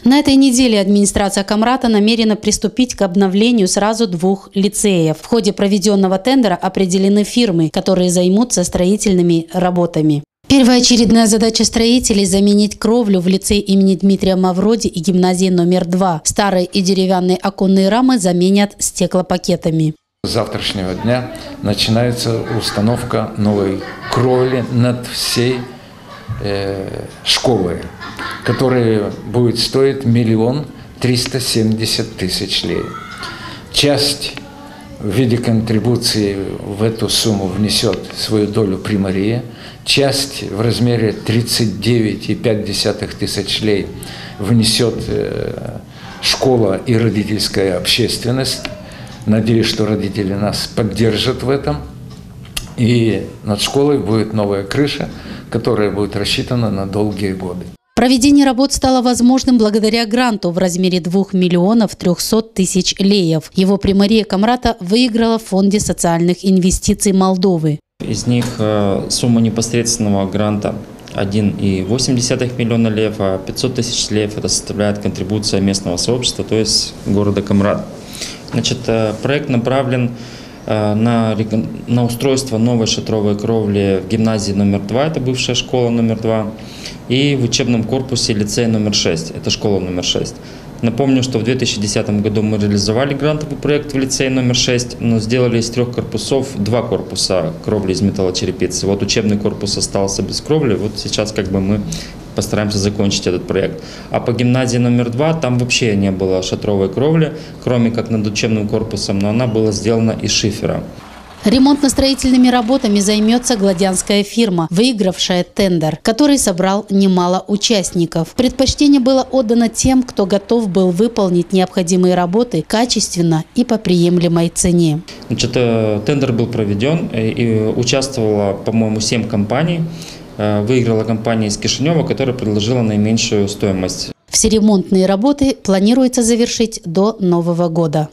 На этой неделе администрация Камрата намерена приступить к обновлению сразу 2 лицеев. В ходе проведенного тендера определены фирмы, которые займутся строительными работами. Первоочередная задача строителей – заменить кровлю в лицее имени Дмитрия Мавроди и гимназии номер 2. Старые и деревянные оконные рамы заменят стеклопакетами. С завтрашнего дня начинается установка новой кровли над всей школой, которая будет стоить 1 370 000 лей. Часть в виде контрибуции в эту сумму внесет свою долю Примария, часть в размере 39,5 тысяч лей внесет школа и родительская общественность. Надеюсь, что родители нас поддержат в этом. И над школой будет новая крыша, которая будет рассчитана на долгие годы. Проведение работ стало возможным благодаря гранту в размере 2 300 000 леев. Его Примария Камрата выиграла в Фонде социальных инвестиций Молдовы. Из них сумма непосредственного гранта 1,8 миллиона леев, а 500 000 леев это составляет контрибуция местного сообщества, то есть города Камрат. Значит, проект направлен на устройство новой шатровой кровли в гимназии номер 2, это бывшая школа номер 2, и в учебном корпусе лицея номер 6, это школа номер 6. Напомню, что в 2010 году мы реализовали грантовый проект в лицее номер 6, но сделали из 3 корпусов 2 корпуса кровли из металлочерепицы. Вот учебный корпус остался без кровли, вот сейчас мы постараемся закончить этот проект. А по гимназии номер 2 там вообще не было шатровой кровли, кроме как над учебным корпусом, но она была сделана из шифера. Ремонтно-строительными работами займется гладянская фирма, выигравшая тендер, который собрал немало участников. Предпочтение было отдано тем, кто готов был выполнить необходимые работы качественно и по приемлемой цене. Значит, тендер был проведен, и участвовало, по-моему, 7 компаний. Выиграла компания из Кишинева, которая предложила наименьшую стоимость. Все ремонтные работы планируется завершить до Нового года.